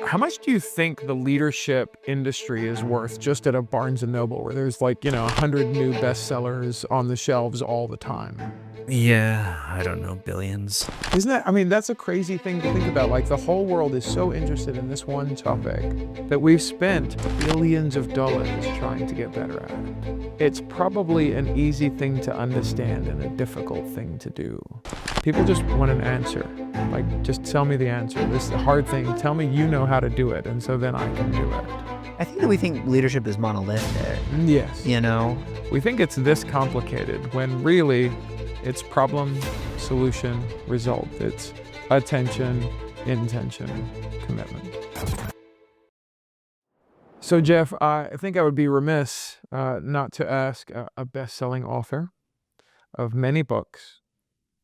How much do you think the leadership industry is worth just at a Barnes& and Noble where there's like, 100 new bestsellers on the shelves all the time? Yeah, I don't know, billions. Isn't that, I mean, that's a crazy thing to think about. Like the whole world is so interested in this one topic that we've spent billions of dollars trying to get better at it. It's probably an easy thing to understand and a difficult thing to do. People just want an answer. Like, just tell me the answer. This is the hard thing. Tell me you know how to do it, and so then I can do it. I think that we think leadership is monolithic. Yes. You know? We think it's this complicated when really it's problem, solution, result. It's attention, intention, commitment. So Jeff, I think I would be remiss not to ask a best-selling author of many books,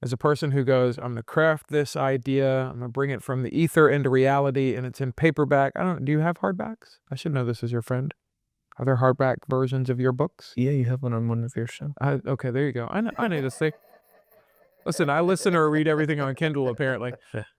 as a person who goes, I'm going to craft this idea, I'm going to bring it from the ether into reality, and it's in paperback. Do you have hardbacks? I should know this as your friend. Are there hardback versions of your books? Yeah, you have one on one of your shows. Okay, there you go. I know this thing. Listen, I listen or read everything on Kindle, apparently.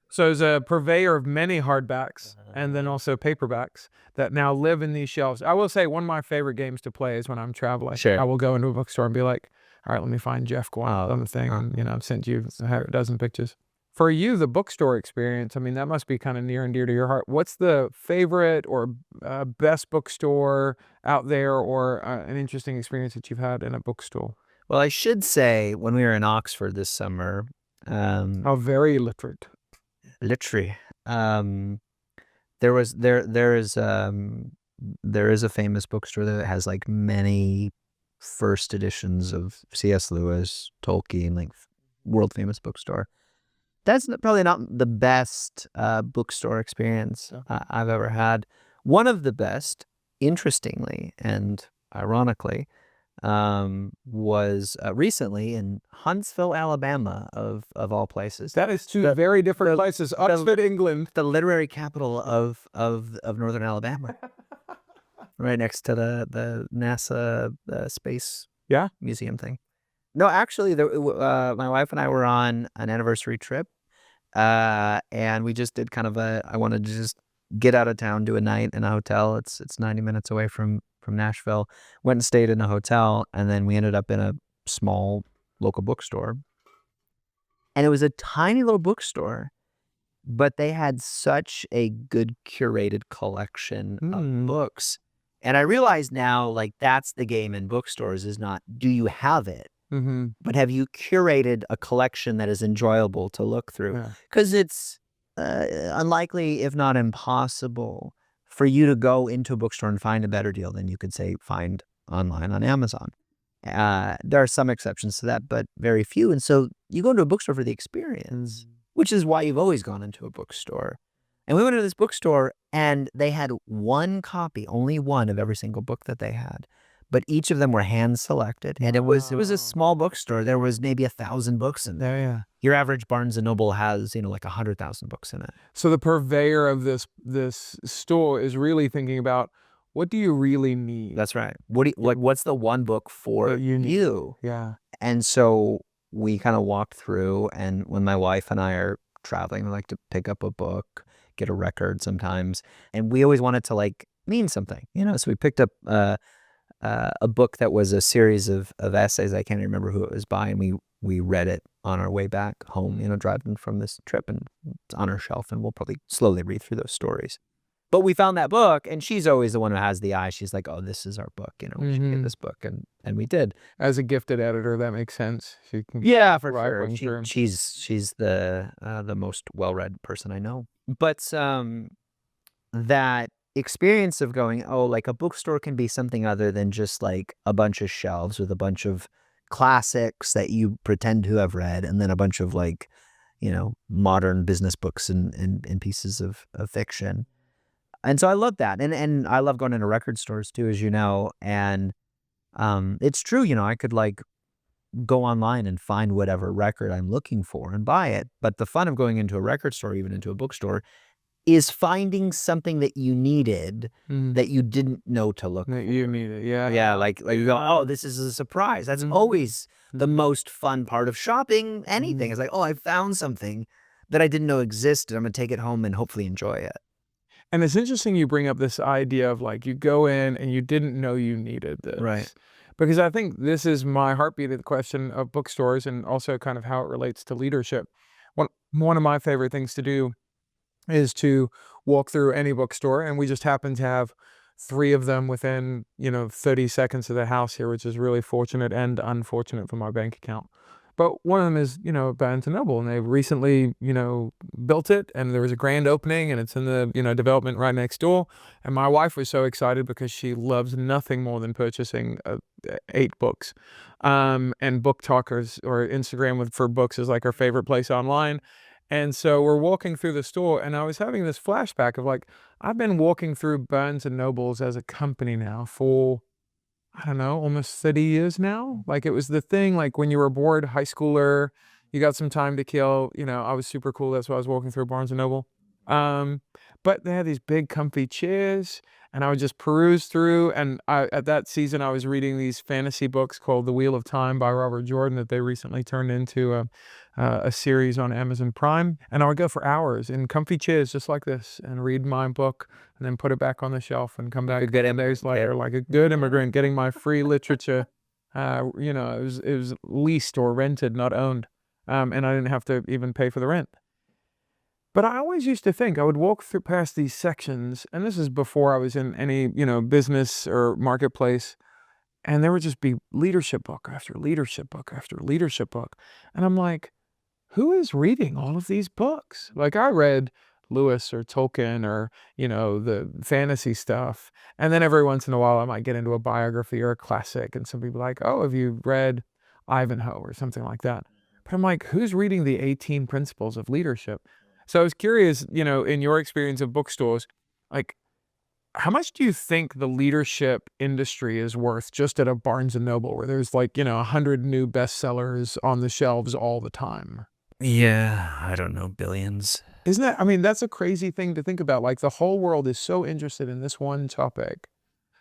So as a purveyor of many hardbacks and then also paperbacks that now live in these shelves. I will say one of my favorite games to play is when I'm traveling. Sure. I will go into a bookstore and be like, all right, let me find Jeff Guan on the thing. And, I've sent you a dozen pictures. For you, the bookstore experience, I mean, that must be kind of near and dear to your heart. What's the favorite or best bookstore out there, or an interesting experience that you've had in a bookstore? Well, I should say, when we were in Oxford this summer, How very literate. literary, there is a famous bookstore that has like many first editions of C.S. Lewis, Tolkien, like world famous bookstore. That's probably not the best bookstore experience I've ever had. One of the best, interestingly and ironically, was recently in Huntsville, Alabama, of all places. That is two very different places. Oxford, England. The literary capital of northern Alabama. Right next to the NASA space museum thing. No, actually, my wife and I were on an anniversary trip, and we just did kind of I wanted to just get out of town, do a night in a hotel. It's 90 minutes away from Nashville. Went and stayed in a hotel, and then we ended up in a small local bookstore. And it was a tiny little bookstore, but they had such a good curated collection of books. And I realize now, like, that's the game in bookstores, is not, do you have it? But have you curated a collection that is enjoyable to look through? Because it's unlikely, if not impossible, for you to go into a bookstore and find a better deal than you could, say, find online on Amazon. There are some exceptions to that, but very few. And so you go into a bookstore for the experience, which is why you've always gone into a bookstore. And we went into this bookstore, and they had one copy, only one, of every single book that they had. But each of them were hand-selected, and it was a small bookstore. There was maybe 1,000 books in there. Yeah. Your average Barnes & Noble has, like 100,000 books in it. So the purveyor of this store is really thinking about, what do you really need? That's right. What's the one book for you? Yeah. And so we kind of walked through, and when my wife and I are traveling, we like to pick up a book, get a record sometimes, and we always want it to like mean something, So we picked up a book that was a series of essays. I can't remember who it was by, and we read it on our way back home, driving from this trip, and it's on our shelf, and we'll probably slowly read through those stories. But we found that book, and she's always the one who has the eye. She's like, oh, this is our book, we should get this book, and we did. As a gifted editor, that makes sense. For sure. She's the most well-read person I know. But that experience of going, like a bookstore can be something other than just like a bunch of shelves with a bunch of classics that you pretend to have read, and then a bunch of like, modern business books and pieces of fiction. And so I love that. And I love going into record stores too, as you know. And it's true, I could like go online and find whatever record I'm looking for and buy it. But the fun of going into a record store, even into a bookstore, is finding something that you needed that you didn't know to look for. You needed, yeah. Yeah, like you go, oh, this is a surprise. That's always the most fun part of shopping anything. It's like, oh, I found something that I didn't know existed. I'm going to take it home and hopefully enjoy it. And it's interesting you bring up this idea of like you go in and you didn't know you needed this. Right. Because I think this is my heartbeat of the question of bookstores and also kind of how it relates to leadership. One of my favorite things to do is to walk through any bookstore, and we just happen to have 3 of them within, 30 seconds of the house here, which is really fortunate and unfortunate for my bank account. But one of them is, Barnes& Noble, and they've recently, built it, and there was a grand opening, and it's in the, development right next door. And my wife was so excited because she loves nothing more than purchasing 8 books. And Book Talkers or Instagram for books is like her favorite place online. And so we're walking through the store, and I was having this flashback of like, I've been walking through Barnes& Nobles as a company now for, I don't know, almost 30 years now. Like it was the thing, like when you were bored, high schooler, you got some time to kill, I was super cool. That's why I was walking through Barnes& Noble. But they had these big comfy chairs, and I would just peruse through. And at that season, I was reading these fantasy books called The Wheel of Time by Robert Jordan that they recently turned into a series on Amazon Prime. And I would go for hours in comfy chairs just like this and read my book and then put it back on the shelf and come back 10 days later like a good immigrant getting my free literature. It was leased or rented, not owned. And I didn't have to even pay for the rent. But I always used to think I would walk through past these sections, and this is before I was in any, business or marketplace, and there would just be leadership book after leadership book after leadership book. And I'm like, who is reading all of these books? Like I read Lewis or Tolkien or, the fantasy stuff. And then every once in a while I might get into a biography or a classic, and some people are like, oh, have you read Ivanhoe or something like that? But I'm like, who's reading the 18 Principles of Leadership? So I was curious, in your experience of bookstores, like how much do you think the leadership industry is worth just at a Barnes & Noble where there's like, 100 new bestsellers on the shelves all the time? Yeah, I don't know, billions. Isn't that, I mean, that's a crazy thing to think about. Like the whole world is so interested in this one topic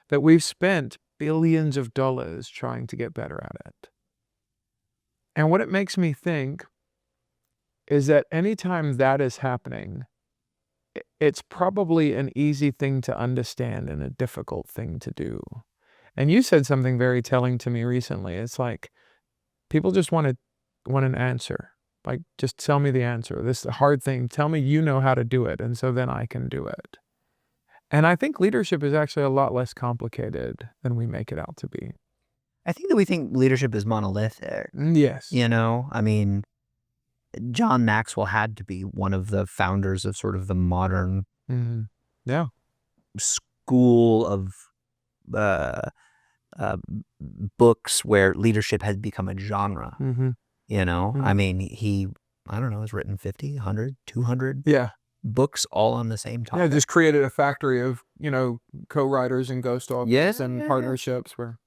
that we've spent billions of dollars trying to get better at it. And what it makes me think is that anytime that is happening, it's probably an easy thing to understand and a difficult thing to do. And you said something very telling to me recently. It's like people just want an answer. Like, just tell me the answer. This is a hard thing. Tell me you know how to do it, and so then I can do it. And I think leadership is actually a lot less complicated than we make it out to be. I think that we think leadership is monolithic. Yes. I mean, John Maxwell had to be one of the founders of sort of the modern Yeah. school of books where leadership has become a genre. I mean, he, I don't know, has written 50, 100, 200 books all on the same topic. Yeah, just created a factory of, co-writers and ghost authors and partnerships where.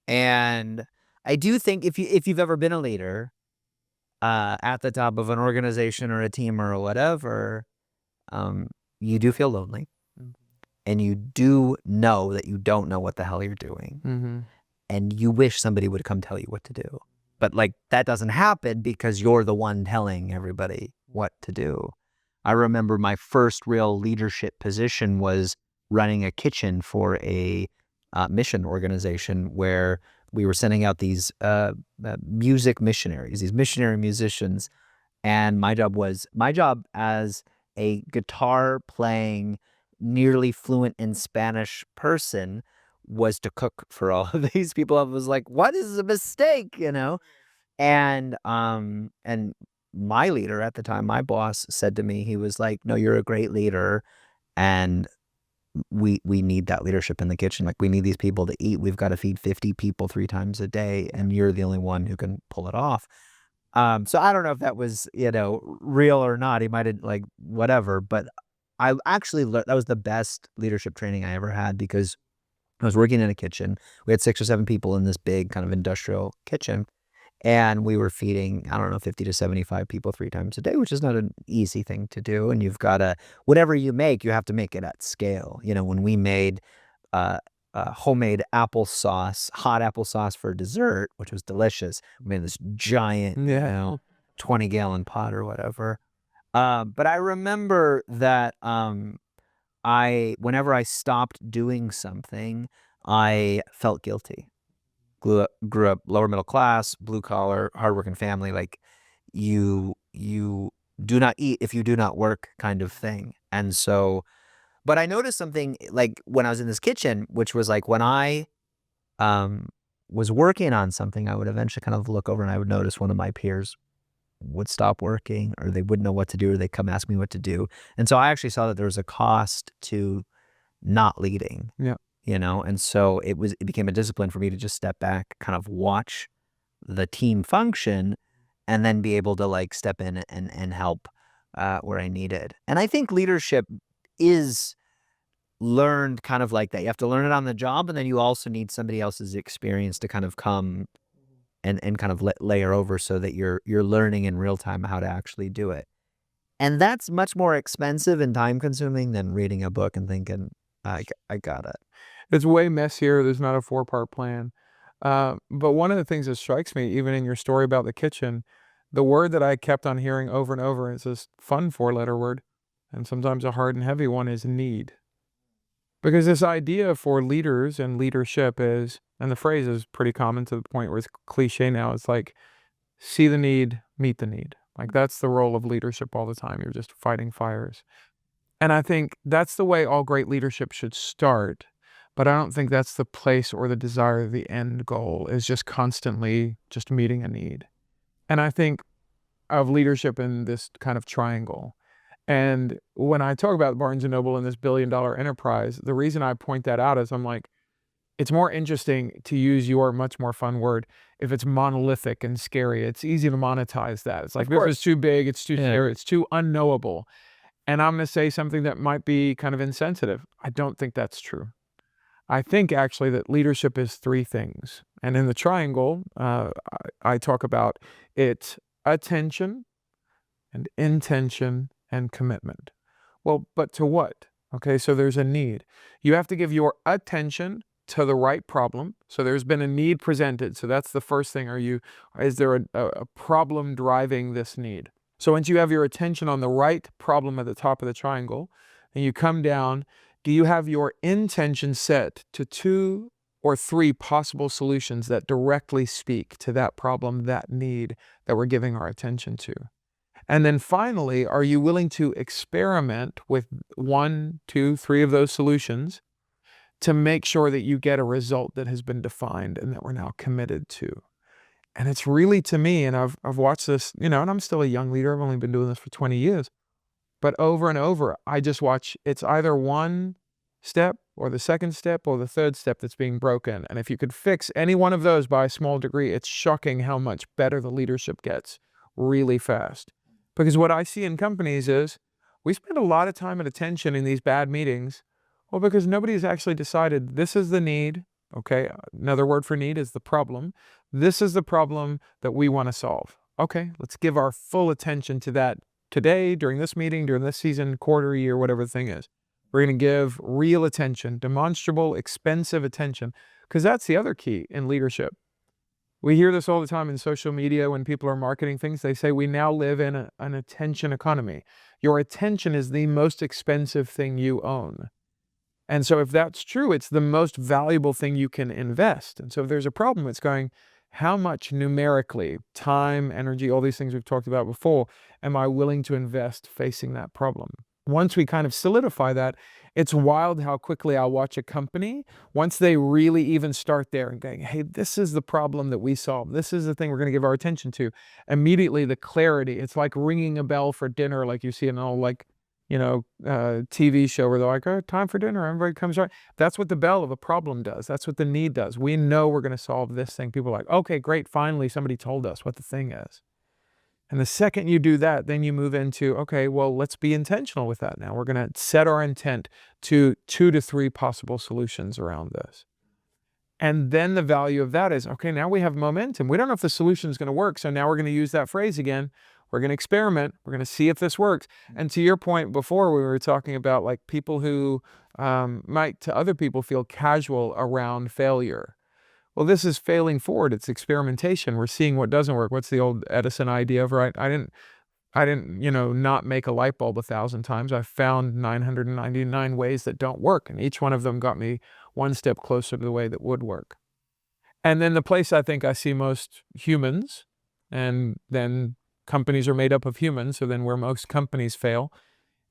And I do think if you've ever been a leader at the top of an organization or a team or whatever, you do feel lonely. And you do know that you don't know what the hell you're doing. And you wish somebody would come tell you what to do. But like that doesn't happen because you're the one telling everybody what to do. I remember my first real leadership position was running a kitchen for a mission organization where we were sending out these music missionaries, these missionary musicians. And my job as a guitar playing, nearly fluent in Spanish person was to cook for all of these people. I was like, what is a mistake, And my leader at the time, my boss said to me, he was like, no, you're a great leader. And we need that leadership in the kitchen. Like we need these people to eat. We've got to feed 50 people 3 times a day. And you're the only one who can pull it off. So I don't know if that was, real or not. He might have like whatever, but I actually learned that was the best leadership training I ever had because I was working in a kitchen. We had 6 or 7 people in this big kind of industrial kitchen, and we were feeding, 50 to 75 people 3 times a day, which is not an easy thing to do. And you've got to, whatever you make, you have to make it at scale. When we made homemade applesauce, hot applesauce for dessert, which was delicious. We made this giant, 20-gallon pot or whatever. But I remember that whenever I stopped doing something, I felt guilty. Grew up lower middle class, blue collar, hardworking family. Like you do not eat if you do not work, kind of thing. And so, but I noticed something like when I was in this kitchen, which was like when I um was working on something, I would eventually kind of look over and I would notice one of my peers would stop working, or they wouldn't know what to do, or they come ask me what to do. And so I actually saw that there was a cost to not leading. Yeah. And so it became a discipline for me to just step back, kind of watch the team function, and then be able to like step in and help where I needed. And I think leadership is learned kind of like that. You have to learn it on the job, and then you also need somebody else's experience to kind of come and kind of layer over, so that you're learning in real time how to actually do it. And that's much more expensive and time consuming than reading a book and thinking, I got it. It's way messier. There's not a 4-part plan. But one of the things that strikes me, even in your story about the kitchen, the word that I kept on hearing over and over is this fun 4-letter word, and sometimes a hard and heavy one, is need. Because this idea for leaders and leadership is, and the phrase is pretty common to the point where it's cliche now, it's like, see the need, meet the need. Like that's the role of leadership all the time. You're just fighting fires. And I think that's the way all great leadership should start. But I don't think that's the place or the desire, the end goal is just constantly just meeting a need. And I think of leadership in this kind of triangle. And when I talk about Barnes & Noble and this billion-dollar enterprise, the reason I point that out is I'm like, it's more interesting to use your much more fun word if it's monolithic and scary. It's easy to monetize that. It's like, this is too big, it's too scary, it's too unknowable. And I'm going to say something that might be kind of insensitive. I don't think that's true. I think actually that leadership is 3 things. And in the triangle, I talk about it's attention and intention and commitment. Well, but to what? Okay, so there's a need. You have to give your attention to the right problem. So there's been a need presented. So that's the first thing. Is there a problem driving this need? So once you have your attention on the right problem at the top of the triangle, and you come down, do you have your intention set to 2 or 3 possible solutions that directly speak to that problem, that need that we're giving our attention to? And then finally, are you willing to experiment with 1, 2, 3 of those solutions to make sure that you get a result that has been defined and that we're now committed to? And it's really, to me, and I've watched this, and I'm still a young leader. I've only been doing this for 20 years. But over and over, I just watch, it's either one step or the second step or the third step that's being broken. And if you could fix any one of those by a small degree, it's shocking how much better the leadership gets really fast. Because what I see in companies is we spend a lot of time and attention in these bad meetings. Well, because nobody's actually decided this is the need. Okay, another word for need is the problem. This is the problem that we want to solve. Okay, let's give our full attention to that today, during this meeting, during this season, quarter, year, whatever the thing is. We're going to give real attention, demonstrable, expensive attention, because that's the other key in leadership. We hear this all the time in social media when people are marketing things. They say we now live in an attention economy. Your attention is the most expensive thing you own. And so if that's true, it's the most valuable thing you can invest. And so if there's a problem, it's going, how much numerically, time, energy, all these things we've talked about before, am I willing to invest facing that problem? Once we kind of solidify that, it's wild how quickly I'll watch a company, once they really even start there and going, hey, this is the problem that we solve. This is the thing we're going to give our attention to. Immediately the clarity, it's like ringing a bell for dinner, like you see in all TV show where they're like, oh, time for dinner, everybody comes right. That's what the bell of a problem does. That's what the need does. We know we're going to solve this thing. People are like, okay, great, finally somebody told us what the thing is. And the second you do that, then you move into, okay, well, let's be intentional with that now. We're going to set our intent to 2 to 3 possible solutions around this. And then the value of that is, okay, now we have momentum. We don't know if the solution is going to work. So now we're going to use that phrase again. We're going to experiment. We're going to see if this works. And to your point before, we were talking about like people who might to other people feel casual around failure. Well, this is failing forward. It's experimentation. We're seeing what doesn't work. What's the old Edison idea of, right? I didn't, not make a light bulb 1,000 times. I found 999 ways that don't work, and each one of them got me one step closer to the way that would work. And then the place I think I see most humans, and then companies are made up of humans, so then where most companies fail,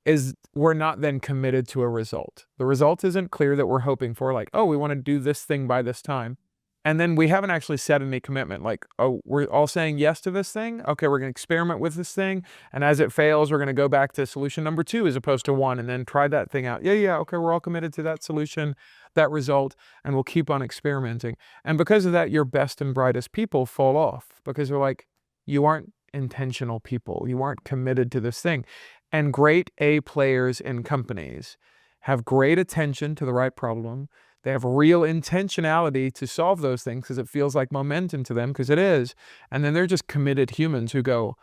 is we're not then committed to a result. The result isn't clear that we're hoping for, like, oh, we want to do this thing by this time. And then we haven't actually set any commitment, like, oh, we're all saying yes to this thing. Okay, we're going to experiment with this thing. And as it fails, we're going to go back to solution number 2 as opposed to 1 and then try that thing out. Yeah, okay, we're all committed to that solution, that result, and we'll keep on experimenting. And because of that, your best and brightest people fall off because they're like, you aren't intentional people. You aren't committed to this thing. And great A players in companies have great attention to the right problem. They have real intentionality to solve those things because it feels like momentum to them, because it is. And then they're just committed humans who go,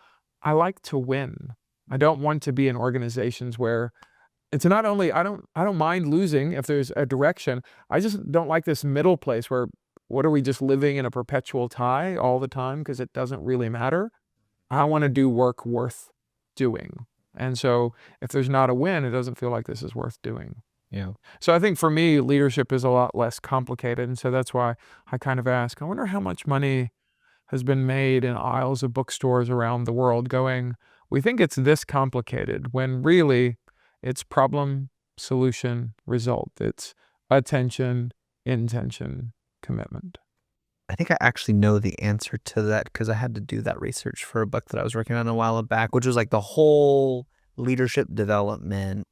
I like to win. I don't want to be in organizations where it's not only, I don't mind losing if there's a direction. I just don't like this middle place where, what are we just living in a perpetual tie all the time because it doesn't really matter? I want to do work worth doing. And so if there's not a win, it doesn't feel like this is worth doing. Yeah. So I think for me, leadership is a lot less complicated. And so that's why I kind of ask, I wonder how much money has been made in aisles of bookstores around the world going, we think it's this complicated, when really it's problem, solution, result. It's attention, intention, commitment. I think I actually know the answer to that because I had to do that research for a book that I was working on a while back, which was like the whole leadership development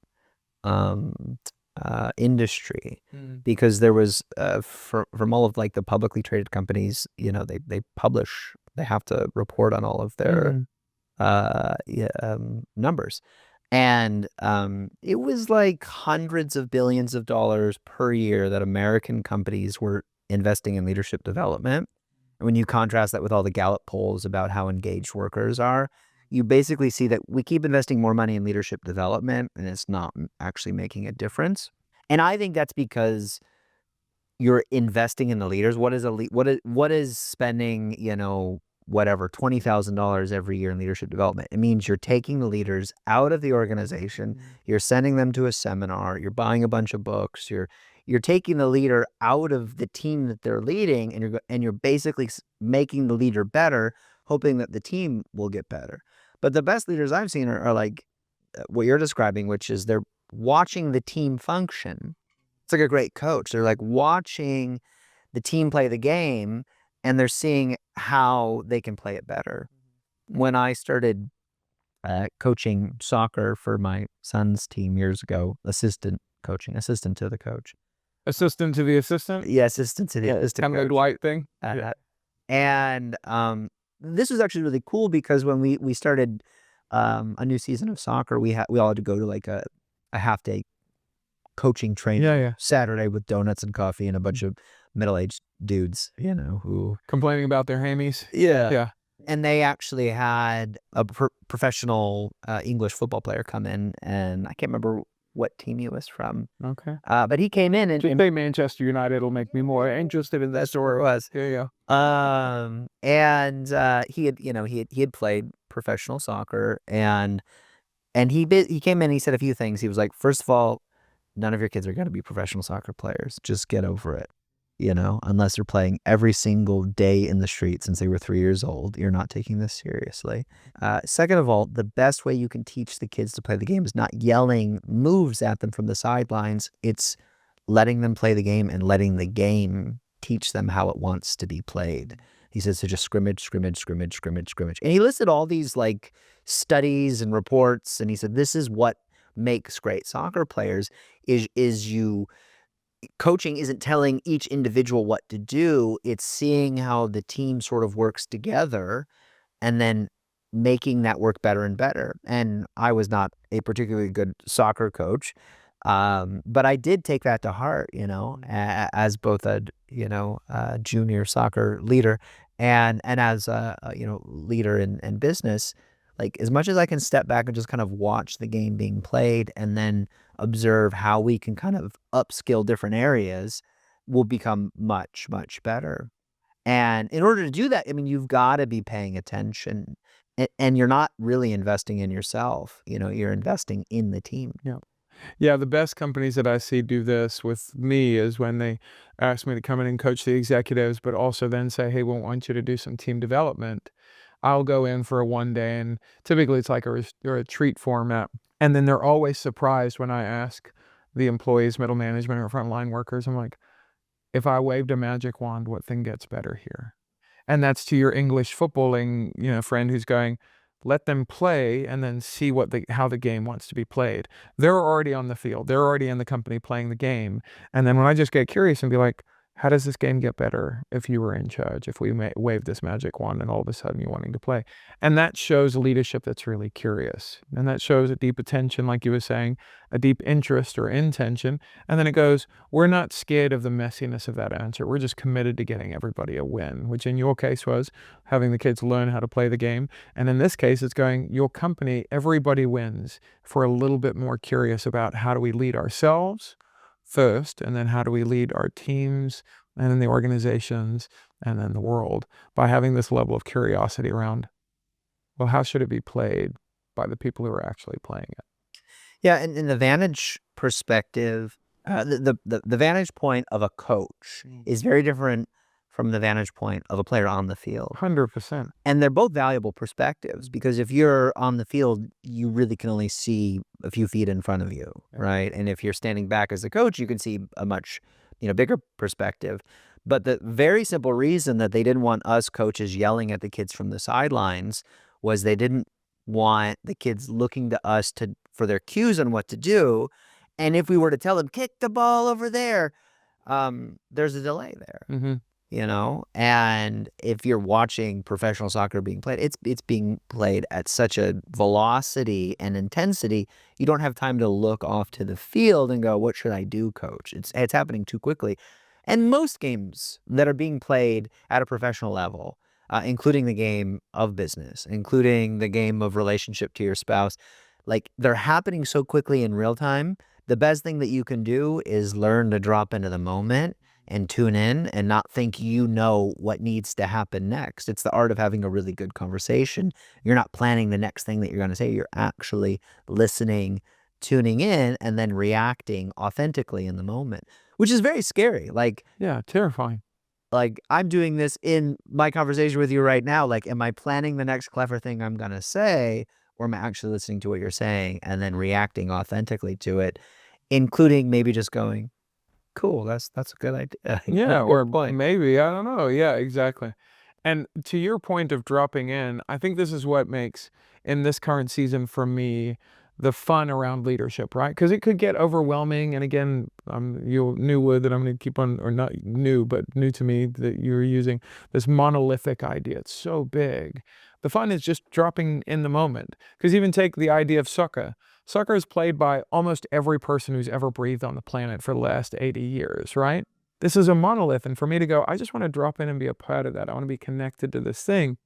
industry, because there was from all of like the publicly traded companies, they have to report on all of their numbers, and it was like hundreds of billions of dollars per year that American companies were investing in leadership development. And when you contrast that with all the Gallup polls about how engaged workers are, you basically see that we keep investing more money in leadership development and it's not actually making a difference. And I think that's because you're investing in the leaders. What is spending, whatever, $20,000 every year in leadership development? It means you're taking the leaders out of the organization, you're sending them to a seminar, you're buying a bunch of books, you're taking the leader out of the team that they're leading, and you're basically making the leader better, hoping that the team will get better. But the best leaders I've seen are like what you're describing, which is they're watching the team function. It's like a great coach. They're like watching the team play the game, and they're seeing how they can play it better. When I started coaching soccer for my son's team years ago, assistant to the coach. Assistant to the assistant? Yeah, assistant to the assistant. Kind of a Dwight thing. And this was actually really cool because when we started a new season of soccer, we all had to go to like a half-day coaching training Saturday with donuts and coffee and a bunch of middle-aged dudes, who complaining about their hammies. Yeah. And they actually had a professional English football player come in, and I can't remember what team he was from. Okay. But he came in and say Manchester United will make me more interested in that. That's where it was. There you go. And he had played professional soccer, and he came in and he said a few things. He was like, first of all, none of your kids are going to be professional soccer players. Just get over it. Unless they're playing every single day in the street since they were 3 years old, you're not taking this seriously. Second of all, the best way you can teach the kids to play the game is not yelling moves at them from the sidelines. It's letting them play the game and letting the game teach them how it wants to be played. He says to just scrimmage. And he listed all these like studies and reports, and he said, this is what makes great soccer players is you... Coaching isn't telling each individual what to do. It's seeing how the team sort of works together and then making that work better and better. And I was not a particularly good soccer coach, but I did take that to heart, as both a junior soccer leader and as a leader in business. Like, as much as I can step back and just kind of watch the game being played and then observe how we can kind of upskill different areas, will become much, much better. And in order to do that, I mean, you've got to be paying attention. and you're not really investing in yourself. You're investing in the team. Yeah, the best companies that I see do this with me is when they ask me to come in and coach the executives, but also then say, hey, we want you to do some team development. I'll go in for a 1 day, and typically it's like a retreat format. And then they're always surprised when I ask the employees, middle management, or frontline workers, I'm like, if I waved a magic wand, what thing gets better here? And that's to your English footballing, friend who's going, let them play and then see how the game wants to be played. They're already on the field. They're already in the company playing the game. And then when I just get curious and be like, how does this game get better if you were in charge, if we wave this magic wand and all of a sudden you're wanting to play? And that shows leadership that's really curious. And that shows a deep attention, like you were saying, a deep interest or intention. And then it goes, we're not scared of the messiness of that answer. We're just committed to getting everybody a win, which in your case was having the kids learn how to play the game. And in this case, it's going, your company, everybody wins for a little bit more curious about how do we lead ourselves first, and then how do we lead our teams and then the organizations and then the world by having this level of curiosity around, well, how should it be played by the people who are actually playing it? Yeah, and in the vantage perspective, the vantage point of a coach is very different from the vantage point of a player on the field. 100%. And they're both valuable perspectives, because if you're on the field, you really can only see a few feet in front of you, right? And if you're standing back as a coach, you can see a much bigger perspective. But the very simple reason that they didn't want us coaches yelling at the kids from the sidelines was they didn't want the kids looking to us for their cues on what to do. And if we were to tell them, kick the ball over there, there's a delay there. Mm-hmm. And if you're watching professional soccer being played, it's being played at such a velocity and intensity, you don't have time to look off to the field and go, what should I do, coach? It's happening too quickly. And most games that are being played at a professional level, including the game of business, including the game of relationship to your spouse, like, they're happening so quickly in real time. The best thing that you can do is learn to drop into the moment and tune in and not think what needs to happen next. It's the art of having a really good conversation. You're not planning the next thing that you're going to say. You're actually listening, tuning in, and then reacting authentically in the moment, which is very scary. Yeah, terrifying. Like, I'm doing this in my conversation with you right now. Like, am I planning the next clever thing I'm going to say, or am I actually listening to what you're saying and then reacting authentically to it, including maybe just going, cool, that's a good idea. Yeah, or maybe, I don't know. Yeah, exactly. And to your point of dropping in, I think this is what makes, in this current season for me, the fun around leadership, right? Because it could get overwhelming. And again, you new word that I'm going to keep on, or not new, but new to me, that you're using this monolithic idea. It's so big. The fun is just dropping in the moment. Because even take the idea of soccer. Soccer is played by almost every person who's ever breathed on the planet for the last 80 years, right? This is a monolith. And for me to go, I just want to drop in and be a part of that. I want to be connected to this thing,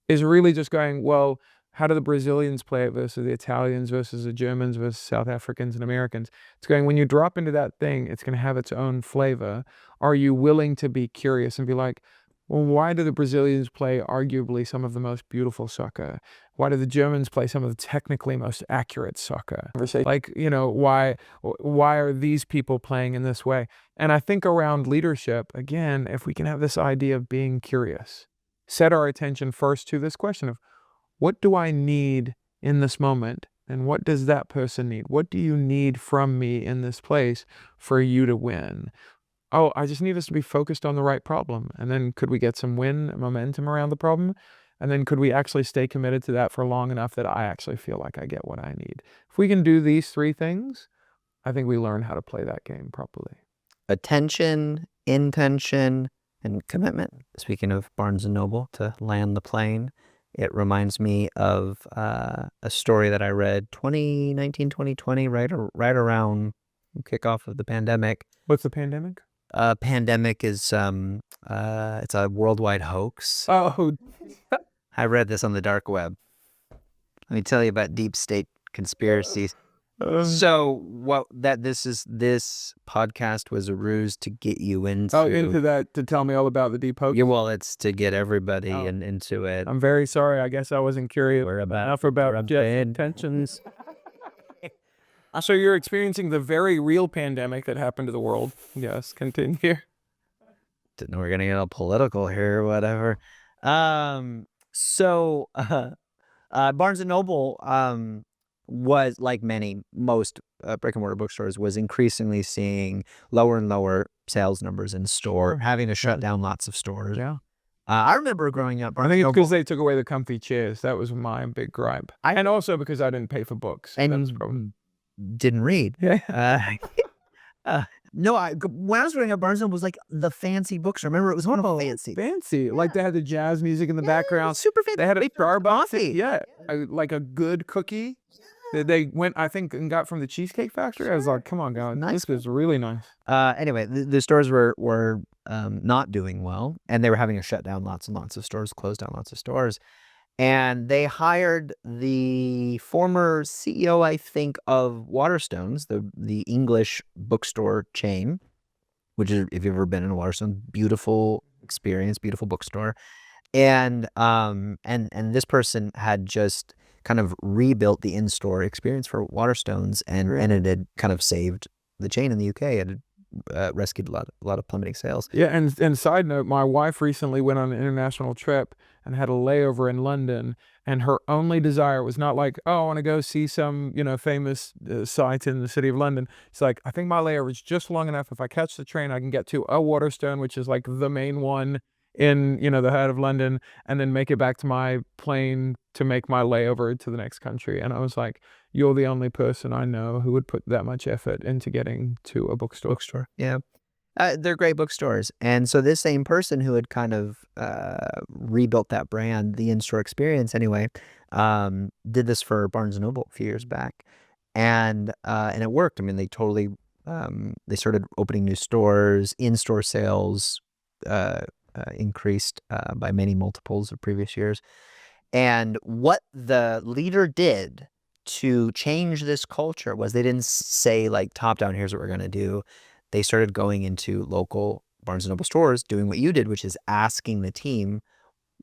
is really just going, well, how do the Brazilians play it versus the Italians versus the Germans versus South Africans and Americans? It's going, when you drop into that thing, it's going to have its own flavor. Are you willing to be curious and be like, well, why do the Brazilians play arguably some of the most beautiful soccer? Why do the Germans play some of the technically most accurate soccer? Like, why are these people playing in this way? And I think around leadership, again, if we can have this idea of being curious, set our attention first to this question of, what do I need in this moment? And what does that person need? What do you need from me in this place for you to win? Oh, I just need us to be focused on the right problem. And then could we get some momentum around the problem? And then could we actually stay committed to that for long enough that I actually feel like I get what I need? If we can do these three things, I think we learn how to play that game properly. Attention, intention, and commitment. Speaking of Barnes & Noble, to land the plane, it reminds me of a story that I read 2019, 2020, right around kickoff of the pandemic. What's the pandemic? Pandemic is it's a worldwide hoax. Oh, I read this on the dark web. Let me tell you about deep state conspiracies. So this podcast was a ruse to get you into that, to tell me all about the deep hoax? Yeah, well, it's to get everybody into it. I'm very sorry. I guess I wasn't curious enough about Jeff's intentions. So you're experiencing the very real pandemic that happened to the world. Yes, continue. Didn't know we were gonna get all political here or whatever. So Barnes and Noble was, like most brick and mortar bookstores, was increasingly seeing lower and lower sales numbers in store, having to shut down lots of stores. Yeah. I remember growing up. I think it's because they took away the comfy chairs. That was my big gripe. And also because I didn't pay for books. And that was the problem. Didn't read. Yeah. No, when I was growing up, Barnes & Noble was like the fancy bookstore. Remember, it was one of fancy. Like they had the jazz music in the background. Super fancy. They had a Starbucks. Coffee. Yeah. Like a good cookie that they went, I think, and got from the Cheesecake Factory. I was like, come on, guys. Nice. This was really nice. Anyway, the stores were not doing well, and they were having to shut down lots and lots of stores, close down lots of stores. And they hired the former CEO, I think, of Waterstones, the English bookstore chain, which is, if you've ever been in a Waterstone, beautiful experience, beautiful bookstore. And this person had just kind of rebuilt the in-store experience for Waterstones, and it had kind of saved the chain in the UK. It had rescued a lot of plummeting sales. Yeah, and side note, my wife recently went on an international trip and had a layover in London, and her only desire was not like, oh, I want to go see some, famous sites in the city of London. It's like, I think my layover is just long enough. If I catch the train, I can get to a Waterstone, which is like the main one in, the heart of London, and then make it back to my plane to make my layover to the next country. And I was like, you're the only person I know who would put that much effort into getting to a bookstore. Yeah. They're great bookstores. And so this same person who had kind of rebuilt that brand, the in-store experience anyway, did this for Barnes & Noble a few years back. And it worked. I mean, they totally, they started opening new stores, in-store sales increased by many multiples of previous years. And what the leader did to change this culture was they didn't say like top down, here's what we're going to do. They started going into local Barnes & Noble stores, doing what you did, which is asking the team,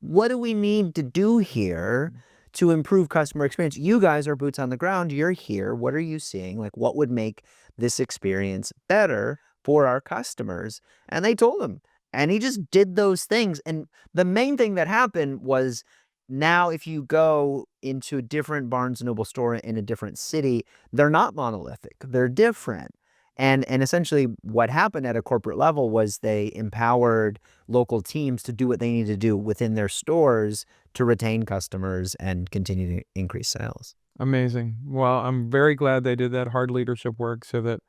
what do we need to do here to improve customer experience? You guys are boots on the ground. You're here. What are you seeing? Like, what would make this experience better for our customers? And they told him. And he just did those things. And the main thing that happened was, now if you go into a different Barnes & Noble store in a different city, they're not monolithic. They're different. And essentially what happened at a corporate level was they empowered local teams to do what they need to do within their stores to retain customers and continue to increase sales. Amazing. Well, I'm very glad they did that hard leadership work so that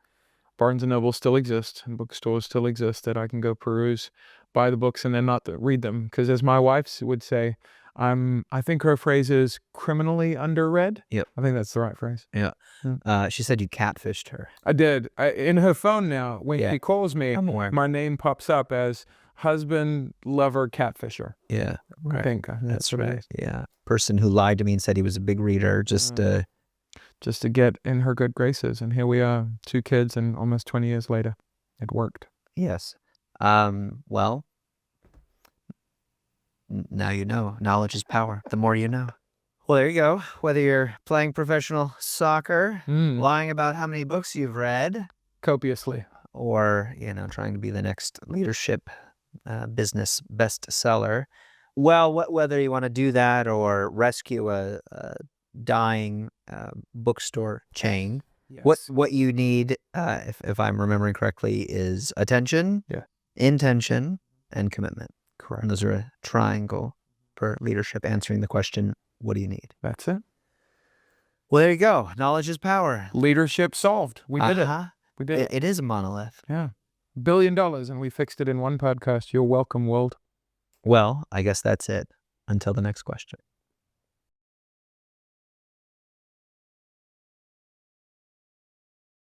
Barnes & Noble still exists and bookstores still exist, that I can go peruse, buy the books, and then not read them. Because as my wife would say, I think her phrase is criminally underread. Yep. I think that's the right phrase. Yeah. She said you catfished her. I did. In her phone now, when she calls me, my name pops up as husband, lover, catfisher. Yeah. I think that's right. Yeah. Person who lied to me and said he was a big reader just to get in her good graces. And here we are, 2 kids, and almost 20 years later, it worked. Yes. Well, now you know. Knowledge is power. The more you know. Well, there you go. Whether you're playing professional soccer, lying about how many books you've read, copiously, or, trying to be the next leadership business bestseller. Well, whether you want to do that or rescue a dying bookstore chain, yes. What you need, if I'm remembering correctly, is attention, intention, and commitment. Correct. And those are a triangle for leadership, answering the question, what do you need? That's it. Well, there you go. Knowledge is power. Leadership solved. We did it. We did it. It is a monolith. Yeah. $1 billion, and we fixed it in one podcast. You're welcome, world. Well, I guess that's it. Until the next question.